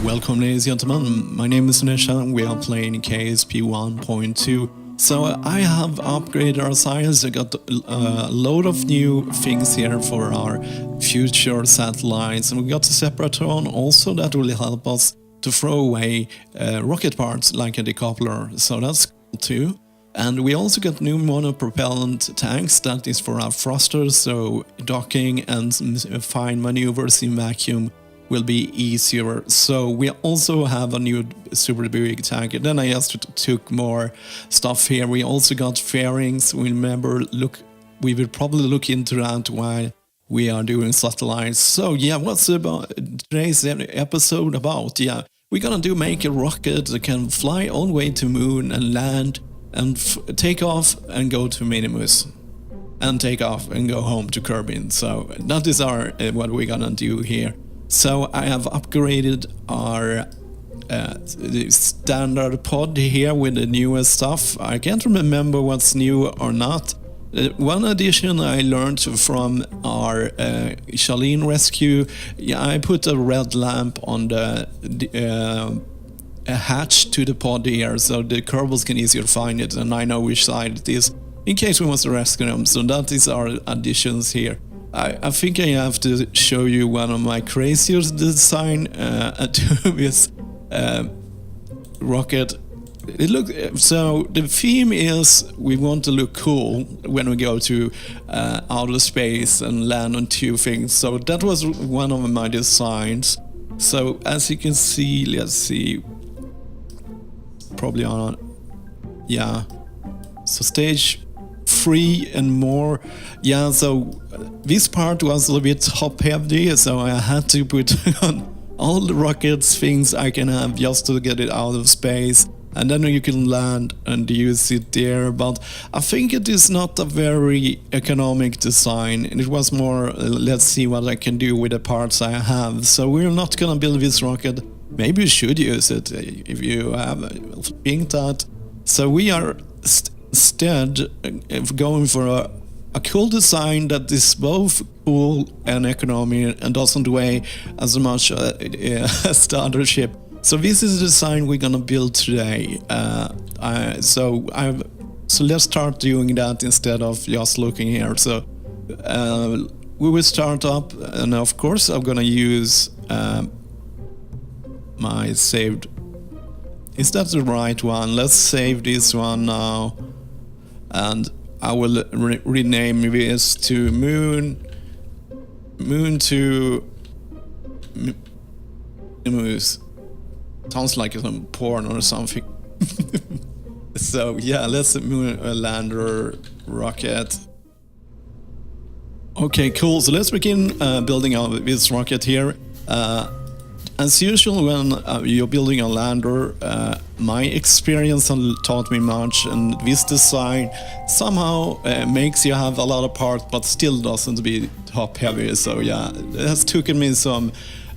Welcome, ladies and gentlemen. My name is Nisha and we are playing KSP 1.2. So I have upgraded our science. I got a load of new things here for our future satellites, and we got a Separatron also that will help us to throw away rocket parts like a decoupler. So that's cool too. And we also got new monopropellant tanks that is for our thrusters, so docking and fine maneuvers in vacuum will be easier. So we also have a new super big tank. And then I just took more stuff here. We also got fairings. We will probably look into that while we are doing satellites. So yeah, what's about today's episode about? Yeah, we're gonna make a rocket that can fly all the way to moon and land and take off and go to Minmus. And take off and go home to Kerbin. So that is our what we're gonna do here. So I have upgraded our standard pod here with the newest stuff. I can't remember what's new or not. One addition I learned from our Charlene rescue, yeah, I put a red lamp on the a hatch to the pod here, so the kerbals can easier find it, and I know which side it is, in case we want to rescue them. So that is our additions here. I think I have to show you one of my craziest design to this rocket. So the theme is we want to look cool when we go to outer space and land on two things. So that was one of my designs. So as you can see, let's see, probably on, yeah. So stage 3 and more. Yeah, so this part was a little bit top heavy, so I had to put on all the rockets things I can have just to get it out of space, and then you can land and use it there. But I think it is not a very economic design. It was more, let's see what I can do with the parts I have. So we're not gonna build this rocket. Maybe you should use it if you have think that. So we are instead going for a cool design that is both cool and economic and doesn't weigh as much as the other ship. So this is the design we're gonna build today. So let's start doing that instead of just looking here. So we will start up, and of course I'm gonna use my saved. Is that the right one? Let's save this one now. And I will rename this to Mun to Minmus. Sounds like some porn or something. So yeah, let's Moon lander rocket. Okay, cool. So let's begin building out this rocket here. As usual, when you're building a lander, my experience taught me much, and this design somehow makes you have a lot of parts, but still doesn't be top heavy. So yeah, it has taken me some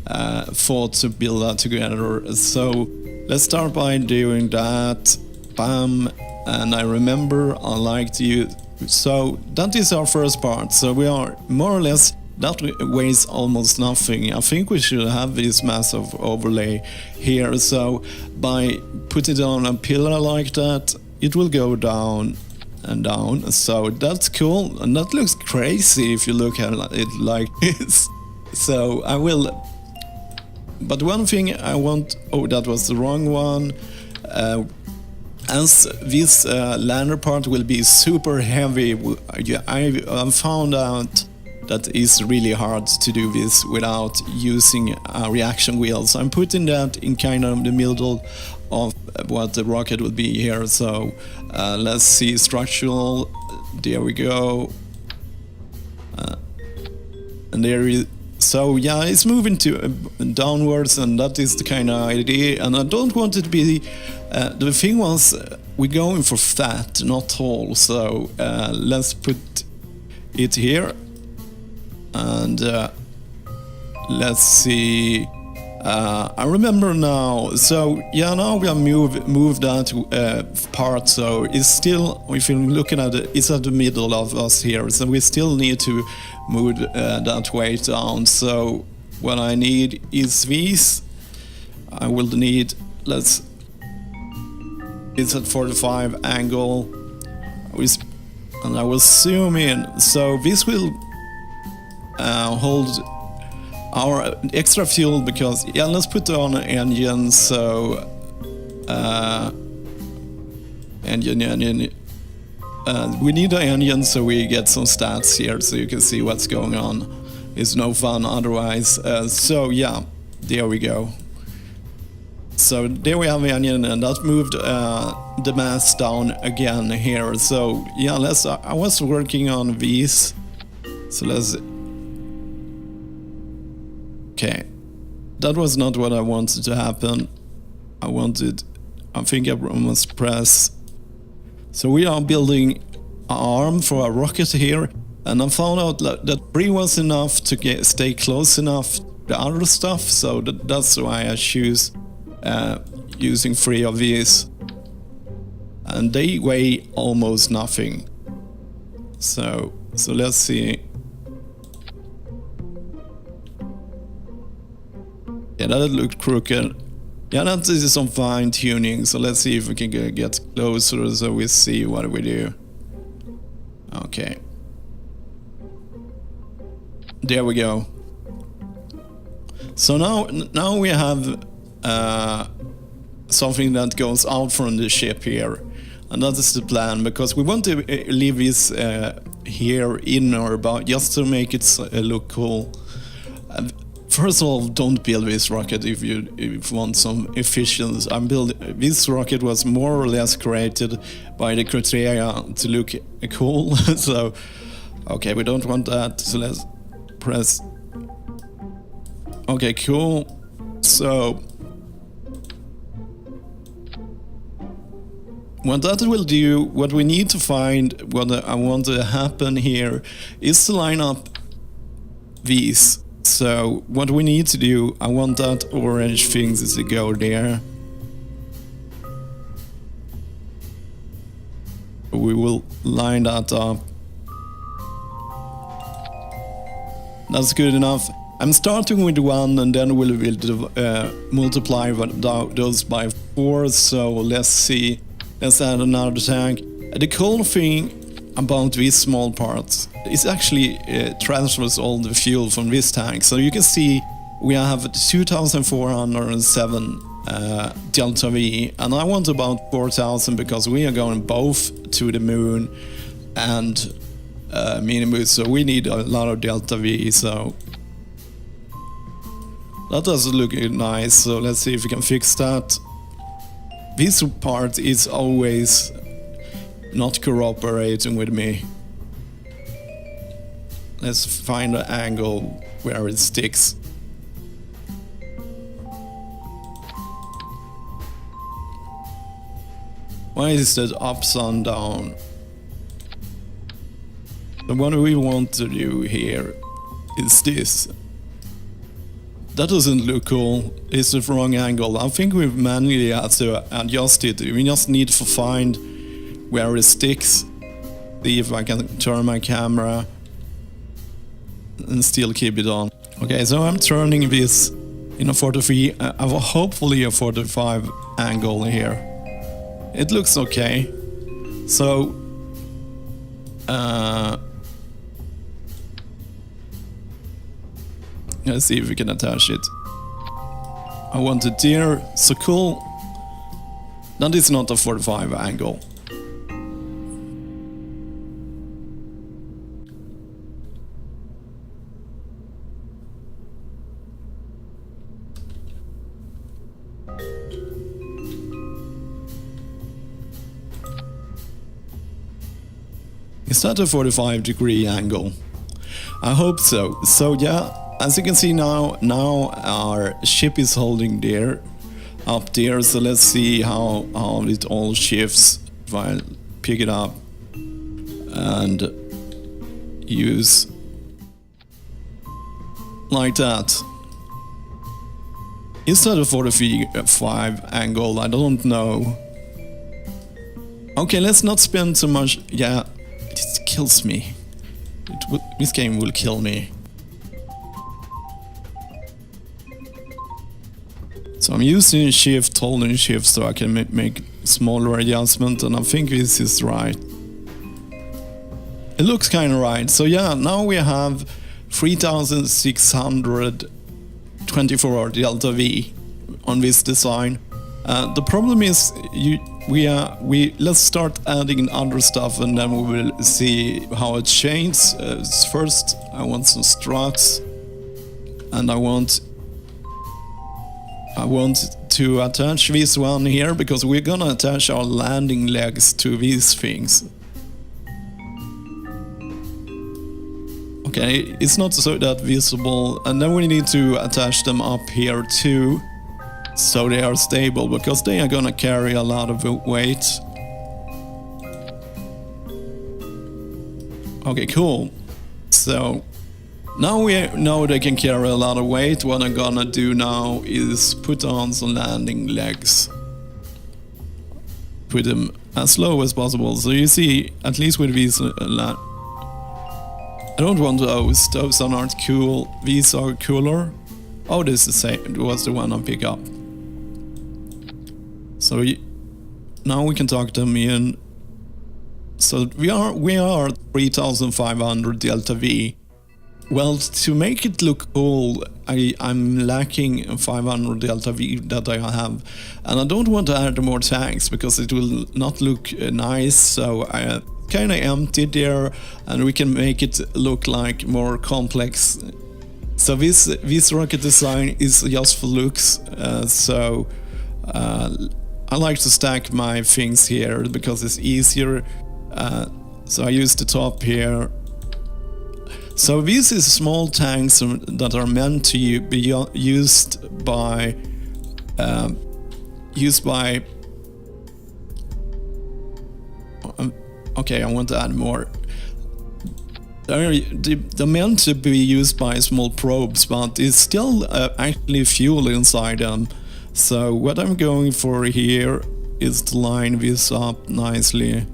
thought to build that together. So let's start by doing that. Bam, and I remember I like to use. So that is our first part. So we are more or less. That weighs almost nothing. I think we should have this massive overlay here. So by putting it on a pillar like that, it will go down and down. So that's cool, and that looks crazy if you look at it like this. So I will. But one thing I want. Oh, that was the wrong one. As this lander part will be super heavy, I found out that is really hard to do this without using reaction wheels. I'm putting that in kind of the middle of what the rocket will be here. So let's see, structural, there we go. And there is, so yeah, it's moving to downwards, and that is the kind of idea. And I don't want it to be, the thing was, we're going for fat, not tall. So let's put it here. And let's see, I remember now. So yeah, now we have moved that part. So it's still, if you're looking at it, it's at the middle of us here. So we still need to move that weight down. So what I need is these. I will need, it's at 45 angle, and I will zoom in. So this will hold our extra fuel, because yeah, let's put on an engine. So engine. We need an engine so we get some stats here, so you can see what's going on. It's no fun otherwise. So yeah, there we go. So there we have the engine, and that moved the mass down again here. So yeah, I was working on these. So let's. Okay, that was not what I wanted to happen. I think I must press. So we are building an arm for a rocket here, and I found out that 3 was enough to stay close enough to the other stuff. So that's why I choose using 3 of these, and they weigh almost nothing. So let's see. Yeah, that looked crooked. Yeah, that is some fine tuning. So let's see if we can get closer so we see what we do. Okay. There we go. So now we have something that goes out from the ship here, and that is the plan, because we want to leave this here in or about, just to make it look cool. First of all, don't build this rocket if you want some efficiency. This rocket was more or less created by the criteria to look cool. So, okay, we don't want that. So let's press. Okay, cool. So, what that will do, what we need to find, what I want to happen here, is to line up these. So what we need to do, I want that orange things to go there. We will line that up. That's good enough. I'm starting with 1, and then we'll multiply those by 4. So let's see. Let's add another tank. The cool thing about these small parts is actually transfers all the fuel from this tank. So you can see we have 2,407 delta V, and I want about 4,000 because we are going both to the moon and Minmus, so we need a lot of delta V. So that doesn't look nice. So let's see if we can fix that. This part is always not cooperating with me. Let's find an angle where it sticks. Why is that upside down? So what we want to do here is this. That doesn't look cool. It's the wrong angle. I think we manually have to adjust it. We just need to find where it sticks. See if I can turn my camera and still keep it on. Okay, so I'm turning this in a 43, hopefully a 45 angle here. It looks okay. So let's see if we can attach it. I want it there. So cool. That is not a 45 angle. Is that a 45-degree angle? I hope so. So yeah, as you can see now our ship is holding there, up there. So let's see how it all shifts. If I pick it up and use like that. Is that a 45 angle? I don't know. Okay, let's not spend too much. Yeah, it kills me. This game will kill me. So So I'm using shift, holding shift, so I can make smaller adjustment, and I think this is right. It looks kind of right. So yeah, now we have 3624 delta V on this design. The problem is let's start adding other stuff, and then we will see how it changes. First, I want some struts, and I want to attach this one here, because we're gonna attach our landing legs to these things. Okay, it's not so that visible, and then we need to attach them up here too, so they are stable, because they are gonna carry a lot of weight. Okay, cool. So now we know they can carry a lot of weight. What I'm gonna do now is put on some landing legs. Put them as low as possible. So you see, at least with these, I don't want those. Those are not cool. These are cooler. Oh, this is the same. It was the one I picked up. So now we can talk them in. So we are 3500 delta V. Well, to make it look cool, I'm lacking 500 delta V that I have, and I don't want to add more tanks because it will not look nice. So I kind of emptied there, and we can make it look like more complex. So this rocket design is just for looks. I like to stack my things here because it's easier. So I use the top here. So this is small tanks that are meant to be used by okay, I want to add more. They're meant to be used by small probes, but it's still actually fuel inside them. So what I'm going for here is to line this up nicely.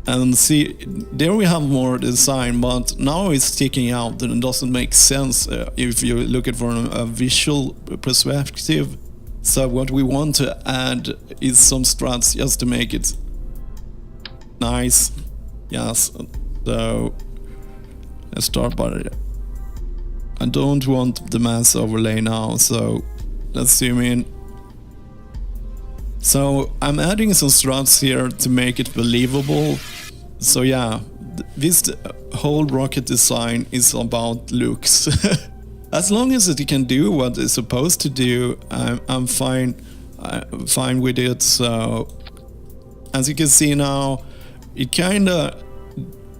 And see, there we have more design, but now it's sticking out, and it doesn't make sense if you look at it from a visual perspective. So what we want to add is some struts just to make it nice. Yes, so let's start by it. I don't want the mass overlay now, so let's zoom in. So I'm adding some struts here to make it believable. So yeah, this whole rocket design is about looks. As long as it can do what it's supposed to do, I'm fine with it. So as you can see now, it kinda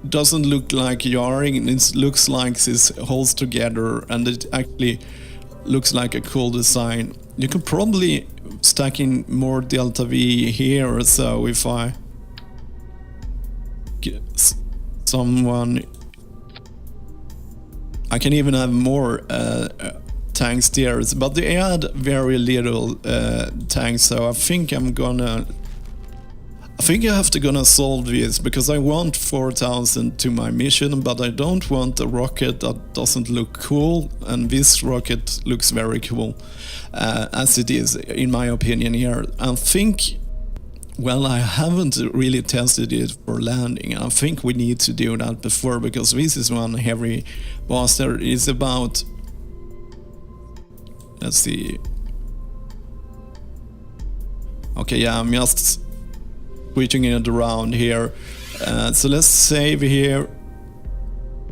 doesn't look like yarring, it looks like this holds together, and it actually looks like a cool design. You could probably stack in more delta V here, so if I get someone, I can even have more tanks there, but they add very little tanks, so I think I have to gonna solve this, because I want 4000 to my mission, but I don't want a rocket that doesn't look cool, and this rocket looks very cool, as it is, in my opinion here. I think, well, I haven't really tested it for landing. I think we need to do that before, because this is one heavy booster. It's about, let's see. Okay, yeah, I'm just switching it around here. So let's save here.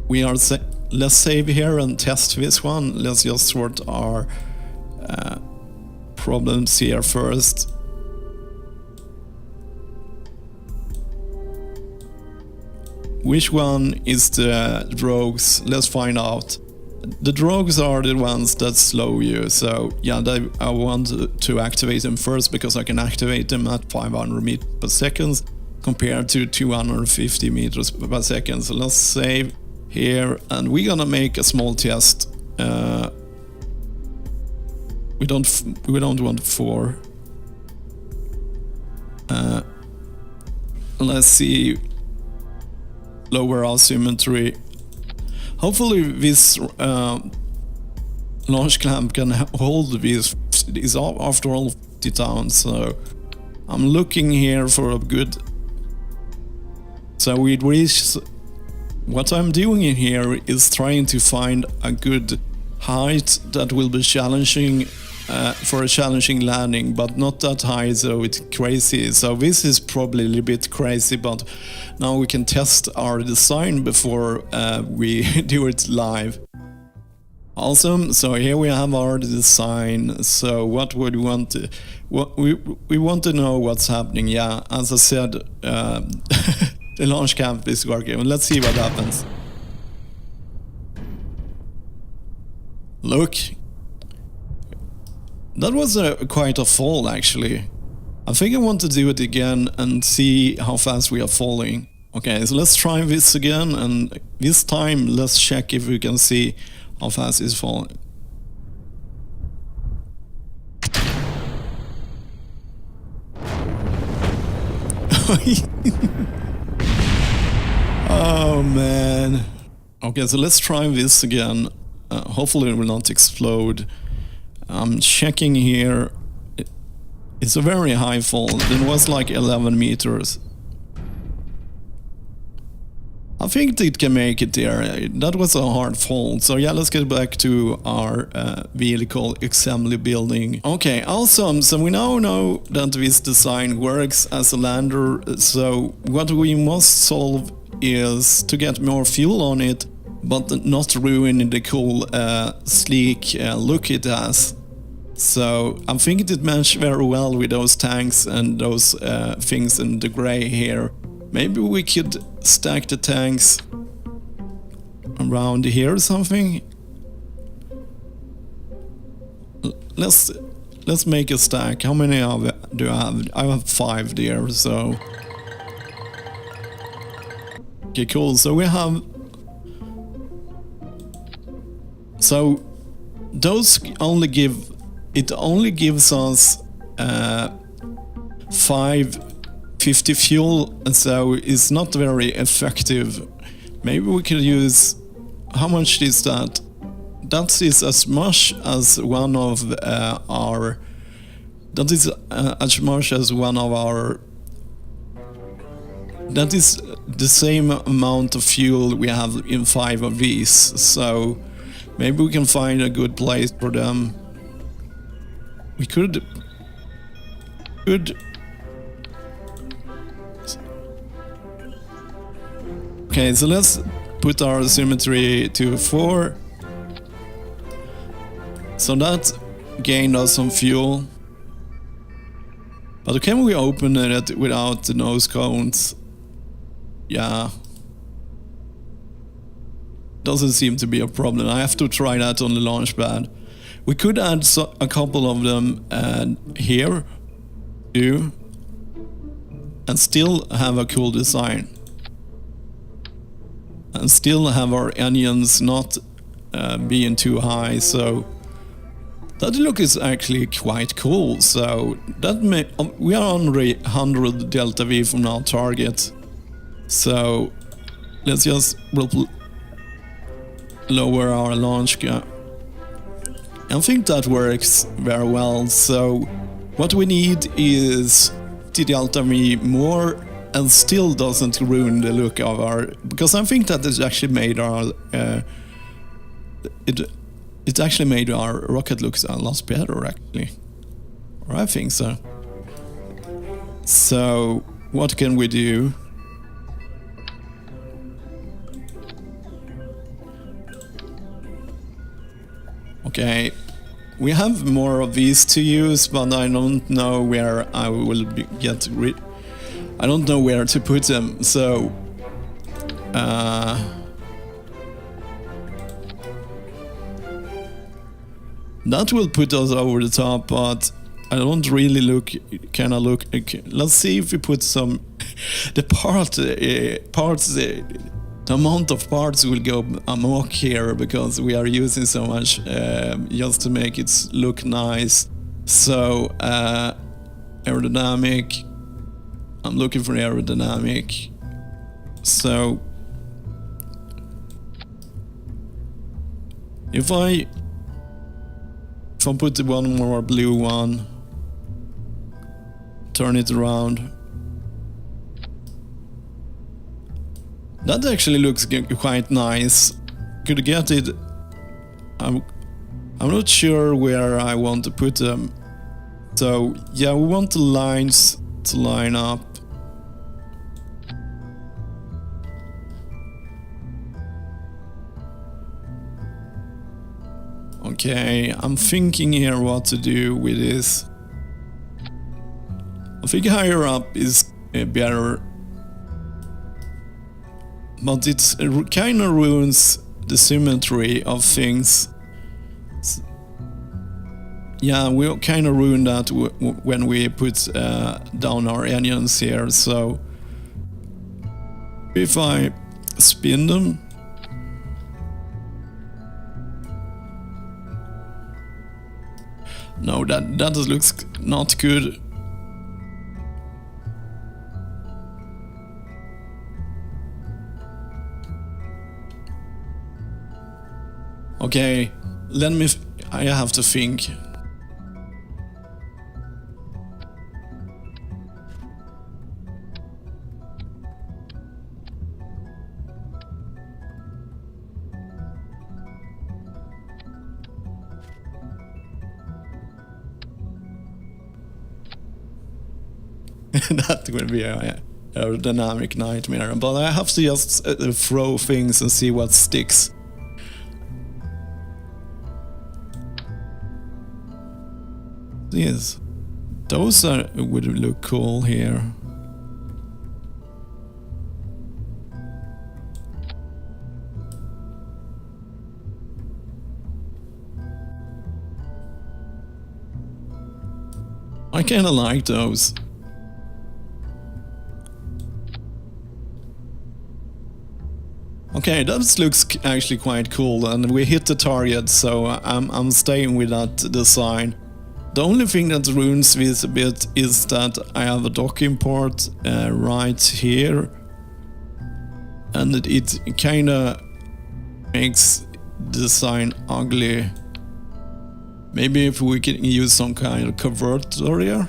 Let's save here and test this one. Let's just sort our problems here first. Which one is the drogues? Let's find out. The drogues are the ones that slow you, so yeah, I want to activate them first, because I can activate them at 500 meters per second compared to 250 meters per second. So let's save here, and we're gonna make a small test. We don't want 4. Let's see. Lower our symmetry. Hopefully this launch clamp can hold these it is after all 50 towns, so I'm looking here for a good... So we reach... What I'm doing in here is trying to find a good height that will be challenging for a challenging landing, but not that high so it's crazy. So this is probably a little bit crazy, but now we can test our design before we do it live. Awesome, so here we have our design. So what would we want to... we want to know what's happening. Yeah, as I said, the launch camp is working. Let's see what happens. Look. That was quite a fall, actually. I think I want to do it again and see how fast we are falling. Okay, so let's try this again, and this time let's check if we can see how fast it's falling. Oh man. Okay, so let's try this again. Hopefully it will not explode. I'm checking here. It's a very high fall. It was like 11 meters. I think it can make it there. That was a hard fall. So yeah, let's get back to our vehicle assembly building. Okay, awesome. So we now know that this design works as a lander. So what we must solve is to get more fuel on it, but not ruin the cool, sleek look it has. So I'm thinking it matches very well with those tanks and those things in the gray here. Maybe we could stack the tanks around here or something. Let's make a stack. How many do I have? I have 5 there, so... Okay, cool. So we have... So those only give... It only gives us 550 fuel, and so it's not very effective. Maybe we could use... How much is that? That is as much as one of our... That is as much as one of our... That is the same amount of fuel we have in 5 of these, so maybe we can find a good place for them. We could... Okay, so let's put our symmetry to 4. So that gained us some fuel. But can we open it without the nose cones? Yeah. Doesn't seem to be a problem. I have to try that on the launch pad. We could add a couple of them here too, and still have a cool design. And still have our engines not being too high, so that look is actually quite cool. So that we are on 100 delta V from our target. So let's just lower our launch gap. I think that works very well. So what we need is the delta V more, and still doesn't ruin the look of our... Because I think that it's actually made our... It actually made our rocket looks a lot better, actually. Or I think so. So what can we do? Okay, we have more of these to use, but I don't know where I will get rid... I don't know where to put them, so... that will put us over the top, but I don't really look... Kinda look... Let's see if we put some... the parts... The amount of parts will go amok here, because we are using so much just to make it look nice. So, aerodynamic... I'm looking for aerodynamic. So if I If I put one more blue one, turn it around. That actually looks quite nice. Could get it. I'm not sure where I want to put them. So yeah, we want the lines to line up. Okay, I'm thinking here what to do with this. I think higher up is better, but it kind of ruins the symmetry of things. Yeah, we kind of ruined that when we put down our engines here. So if I spin them, no, that looks not good. Okay, I have to think. That will be a aerodynamic nightmare, but I have to just throw things and see what sticks. Yes, those would look cool here. I kinda like those. Okay, that looks actually quite cool, and we hit the target, so I'm staying with that design. The only thing that ruins this a bit is that I have a docking port right here, and it kinda makes the design ugly. Maybe if we can use some kind of converter here.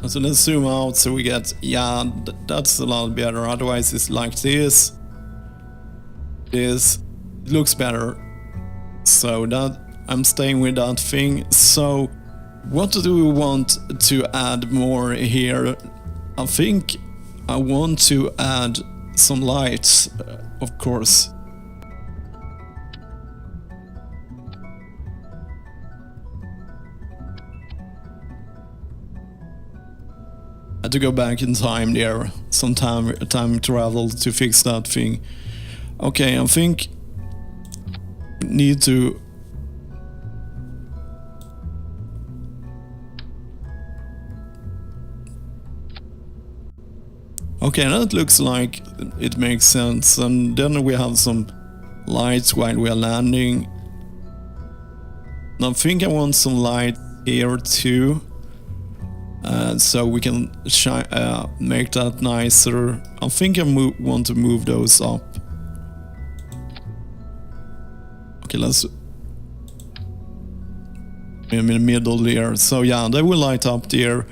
So let's zoom out so we get, yeah, that's a lot better. Otherwise it's like this. It looks better. So that, I'm staying with that thing. So what do we want to add more here? I think I want to add some lights, of course. I had to go back in time there, some time travel to fix that thing. Okay, I think need to okay, that looks like it makes sense. And then we have some lights while we are landing. I think I want some light here too. So we can make that nicer. I think I want to move those up. Okay, let's in the middle there. So yeah, they will light up there.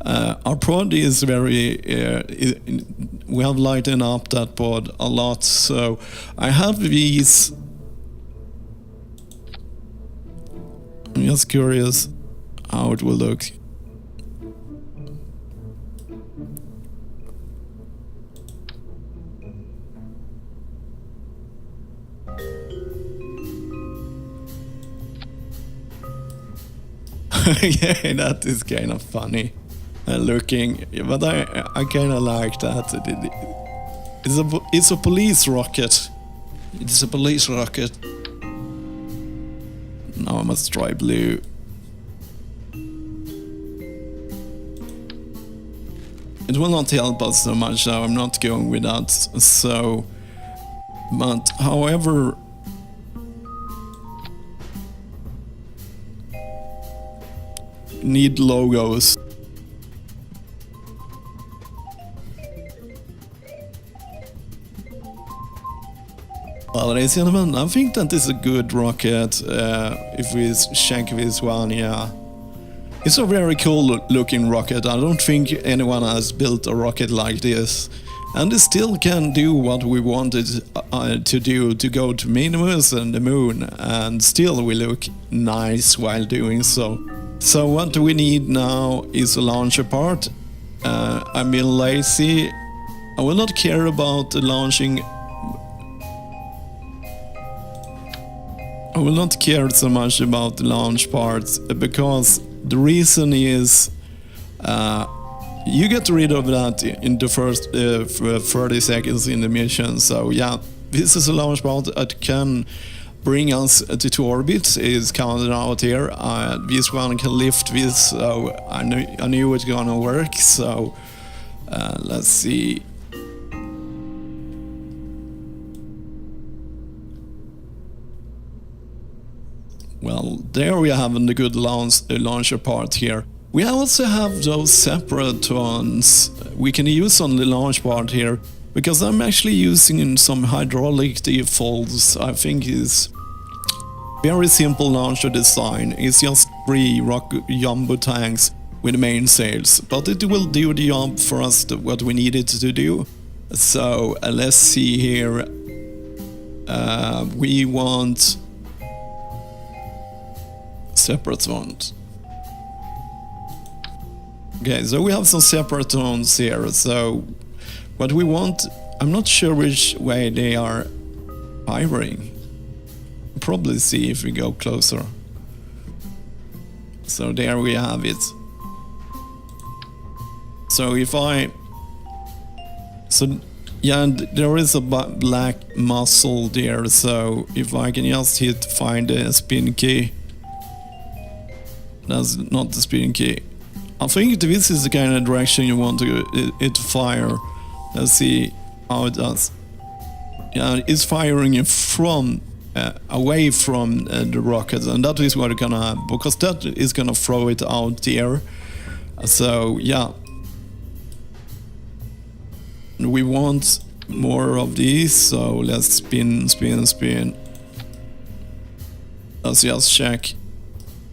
Our pod is very we have lightened up that pod a lot. So I have these. I'm just curious how it will look. Yeah, that is kind of funny looking, but I kind of like that. It's a police rocket. It's a police rocket. Now I must try blue. It will not help us so much, so I'm not going with that. So, but however, need logos. Well, ladies and gentlemen, I think that is a good rocket. If we check this one, yeah. It's a very cool looking rocket. I don't think anyone has built a rocket like this. And it still can do what we wanted to do, to go to Minmus and the moon. And still we look nice while doing so. So what we need now is a launcher part. I'm being lazy. I will not care about the launching. I will not care so much about the launch parts, because the reason is you get rid of that in the first 30 seconds in the mission. So yeah, this is a launch part that can bring us to orbit. It's counted out here. This one can lift this, so I knew it's gonna work. So let's see. Well, there we have the good launcher part here. We also have those separate ones we can use on the launch part here, because I'm actually using some hydraulic defaults. I think is very simple launcher design. It's just 3 jumbo tanks with main sails, but it will do the job for us what we need it to do. So let's see here. We want separate ones. Okay, so we have some separate ones here. So what we want, I'm not sure which way they are firing. Probably see if we go closer. So there we have it. So if I... So yeah, there is a black muzzle there, so if I can just find the spin key. That's not the spin key. I think this is the kind of direction you want it to fire. Let's see how it does. Yeah, it's firing from away from the rocket, and that is what it's gonna have, because that is gonna throw it out there. So yeah, we want more of these. So let's spin. Let's just check.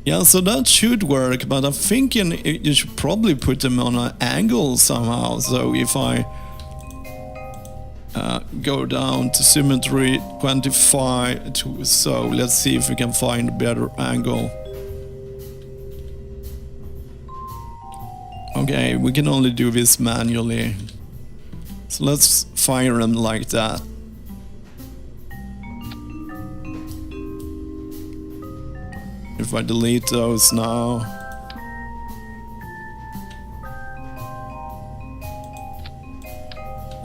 Yeah, so that should work, but I'm thinking you should probably put them on an angle somehow. So if I go down to symmetry 25, so let's see if we can find a better angle. Okay, we can only do this manually. So let's fire them like that. If I delete those now.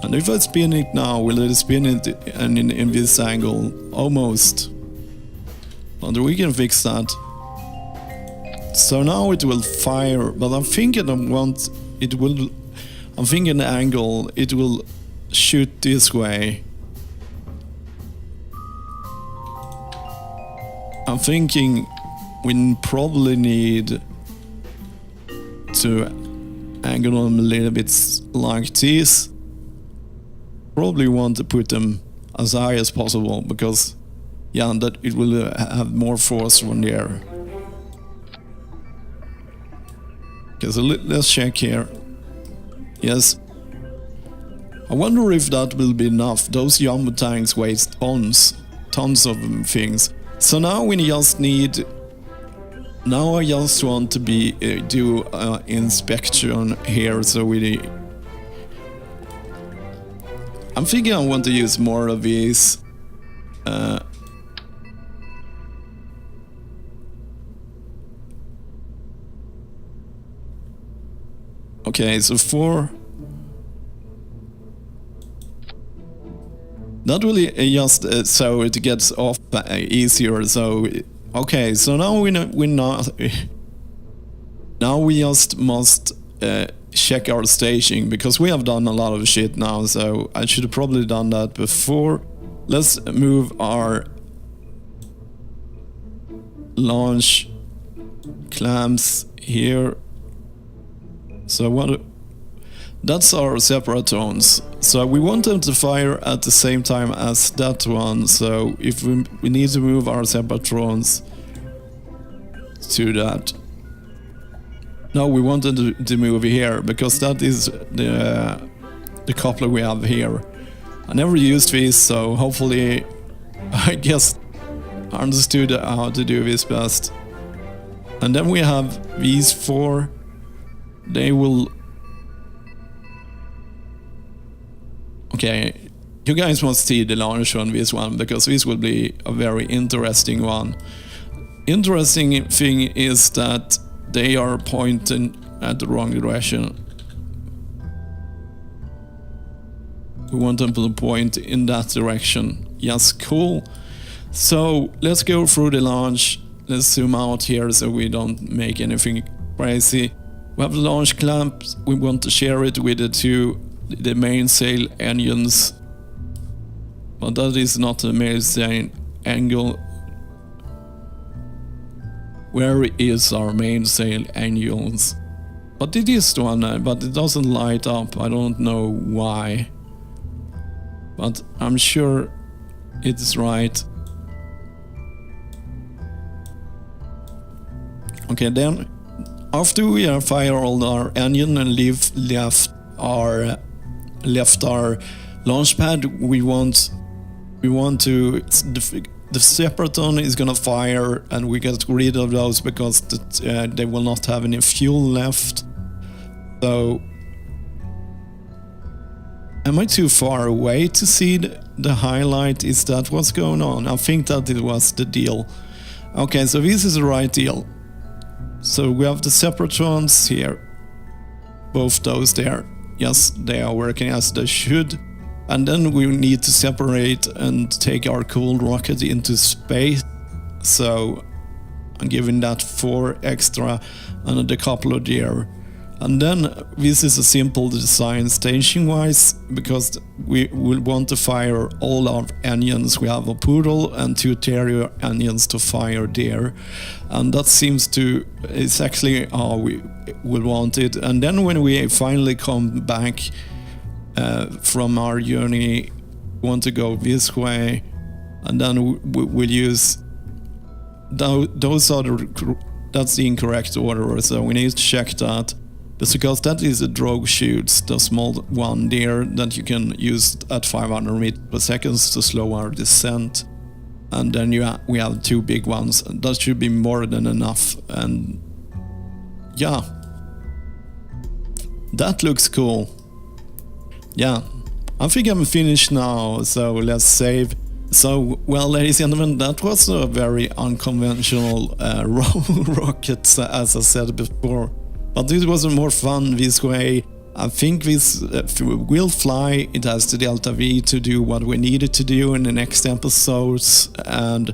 And if I spin it now, will it spin it in this angle? Almost. But we can fix that. So now it will fire, but I'm thinking I'm thinking the angle, it will shoot this way. I'm thinking we probably need to angle them a little bit like this. Probably want to put them as high as possible, because yeah, that it will have more force from there. Okay, so let's check here. Yes. I wonder if that will be enough. Those jumbo tanks weigh tons of things. So now we just need... Now I just want to do inspection here, so we... I'm thinking I want to use more of these. Okay, so 4... Not really just so it gets off easier. So okay, so now we just must check our staging, because we have done a lot of shit now. So I should have probably done that before. Let's move our launch clamps here. So what? That's our separatrons. So we want them to fire at the same time as that one. So if we need to move our separatrons to that. No, we wanted to move here because that is the coupler we have here. I never used this, so hopefully I guess I understood how to do this best. And then we have these four. They will... Okay, you guys must see the launch on this one because this will be a very interesting one. Interesting thing is that they are pointing at the wrong direction. We want them to point in that direction. Yes, cool. So let's go through the launch. Let's zoom out here so we don't make anything crazy. We have the launch clamp. We want to share it with the mainsail engines. But that is not the mainsail angle. Where is our mainsail engines? But it is one, but it doesn't light up. I don't know why. But I'm sure it's right. Okay, then after we have fired all our engine and left our launch pad, we want to the separaton is gonna fire, and we get rid of those because they will not have any fuel left. So, am I too far away to see the highlight? Is that what's going on? I think that it was the deal. Okay, so this is the right deal. So we have the separatrons here. Both those there. Yes, they are working as they should. And then we need to separate and take our cool rocket into space. So I'm giving that 4 extra and the coupler there. And then this is a simple design station wise, because we will want to fire all our engines. We have a poodle and 2 Terrier engines to fire there. And that seems to, it's actually how we will want it. And then when we finally come back from our journey, we want to go this way, and then we'll use those are that's the incorrect order, so we need to check that. That's because that is the drogue chutes, the small one there that you can use at 500 meters per second to slow our descent. And then we have 2 big ones. That should be more than enough. And yeah, that looks cool. Yeah, I think I'm finished now, so let's save. So, well, ladies and gentlemen, that was a very unconventional rocket, as I said before. But it was more fun this way. I think this will fly. It has the Delta V to do what we needed to do in the next episodes. And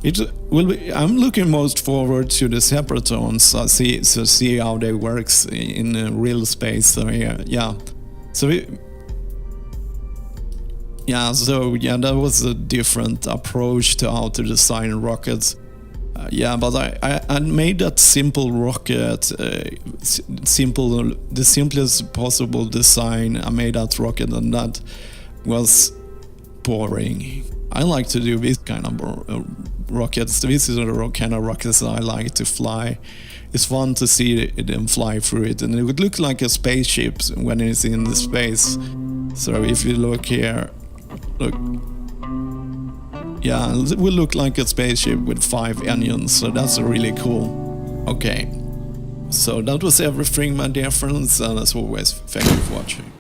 it will be, I'm looking most forward to the separatons, see how they works in real space. So yeah. So that was a different approach to how to design rockets. But I made that simple rocket, the simplest possible design. I made that rocket, and that was boring. I like to do this kind of rockets. This is the kind of rockets that I like to fly. It's fun to see them fly through it, and it would look like a spaceship when it's in the space. So if you look here, look. Yeah, it will look like a spaceship with 5 engines, so that's really cool. Okay, so that was everything, my dear friends, and as always, thank you for watching.